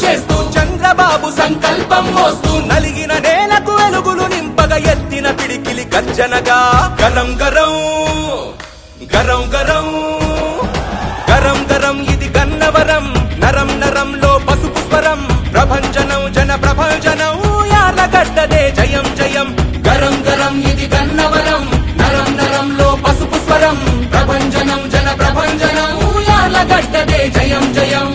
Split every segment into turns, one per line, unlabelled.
చేస్తూ చంద్రబాబు సంకల్పం మోస్తూ నలిగిన నేలకు వెలుగులు నింపగా ఎత్తిన పిడికిలి గర్జనగా గరం గరం గరం గరం గరం గరం ఇది గన్నవరం నరం నరంలో పసుపు స్వరం ప్రభంజనం జన ప్రభంజనం యార్లగడ్డదే జయం జయం గరం గరం ఇది గన్నవరం నరం నరంలో పసుపు స్వరం ప్రభంజనం జన ప్రభంజనం యార్లగడ్డదే జయం జయం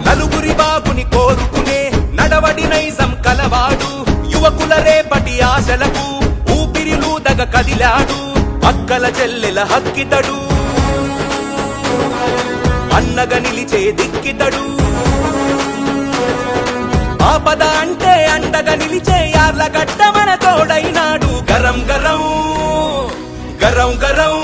నలుగురి బాగుని కోరుకునే నడవడి నైజం కలవాడు యువకుల రేపటి ఆశలకు ఊపిరిలూదగ కదిలాడు అక్కల చెల్లెల హక్కితడు అన్నగా నిలిచే దిక్కితడు ఆపద అంటే అండగా నిలిచే యార్లగడ్డ మన తోడైనాడు గరం గరం గరం గరం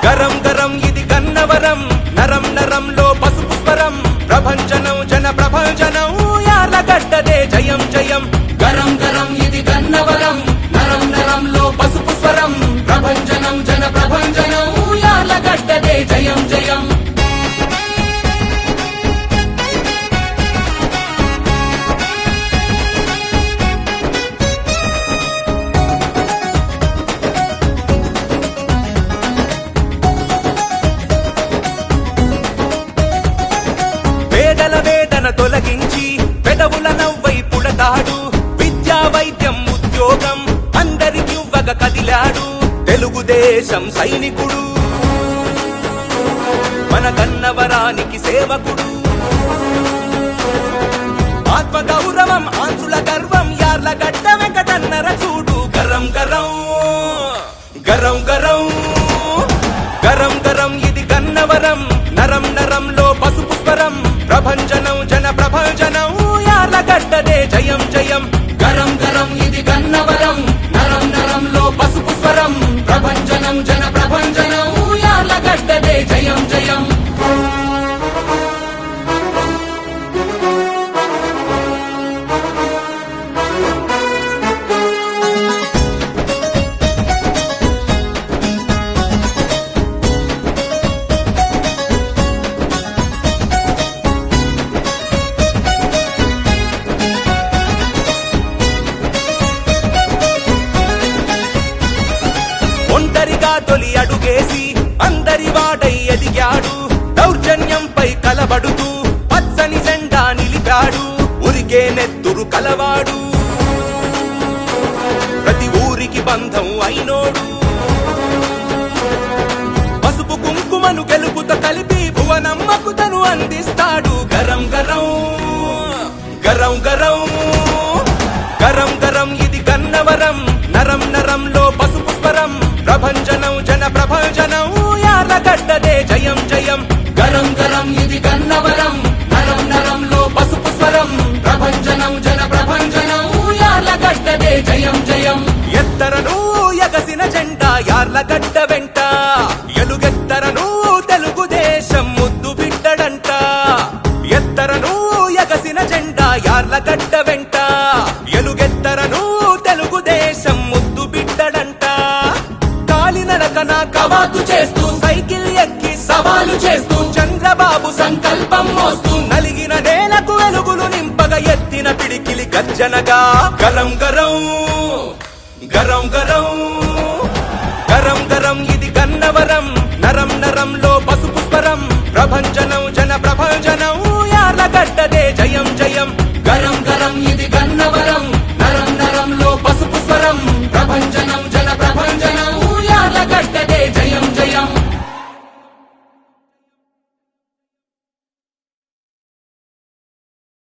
గరం గరం ఇది గన్నవరం నరం నరంలో పసుపు స్వరం ప్రభంజనం జన ప్రభంజనం యార్లగడ్డదే జయం జయం గరం గరం ఇది గన్నవరం నరం నరంలో పసుపు స్వరం ప్రభంజనం జన ప్రభంజనం యార్లగడ్డదే జయం జయం పేదల వేదన తొలగించి పెదవుల నవ్వై పుడతాడు విద్యా వైద్యం ఉద్యోగం అందరికివ్వగ కదిలాడు తెలుగుదేశం సైనికుడు మన గన్నవరానికి సేవకుడు ఆత్మ గౌరవం ఆంధ్రుల గర్వం యార్లగడ్డ వెంకటన్నర చూడు గరం గరం గరం గరం గరం గరం ఇది గన్నవరం నరం నరంలో పసుపు స్వరం ప్రభంజనం జన ప్రభంజనం యార్లగడ్డదే జయం జయం గరం గరం ఇది గన్నవరం నరం నరంలో పసుపు స్వరం ప్రభంజనం జన ప్రభంజనం యార్లగడ్డదే జయం జయం ఒంటరిగా తొలి అడుగేసి అందరి వాడై ఎదిగాడు దౌర్జన్యంపై కలబడుతూ పచ్చని జెండా నిలిపాడు ఉరికే నెత్తురు కలవాడు ప్రతి ఊరికి బంధం అయినోడు పసుపు కుంకుమను గెలుపుతో కలిపి భువనమ్మకు తను అందిస్తాడు గరం గరం గరం గరం గరం గరం ఇది గన్నవరం నరం నరంలో పసుపు స్వరం ప్రభంజనం జన ప్రభంజనం యార్లగడ్డదే జయం జయం గరం గరం ఇది గన్నవరం నరం నరంలో పసుపు స్వరం ప్రభంజనం జన ప్రభంజనం యార్లగడ్డదే జయం జయం ఎత్తరను ఎగసిన జెండా యార్లగడ్డ వెంట ఎలుగెత్తరను తెలుగుదేశం ముద్దు బిడ్డడంట ఎత్తరను ఎగసిన జెండా యార్లగడ్డ వెంట ఎలుగెత్తరను తెలుగుదేశం ముద్దు బిడ్డడంట కాలినడకన కవాతు చేస్తూ సైకిల్ ఎక్కి సవాలు చేస్తూ చంద్రబాబు సంకల్పం మోస్తూ నలిగిన నేలకు వెలుగులు నింపగా ఎత్తిన పిడికిలి గర్జనగా గరం గరం గరం గరం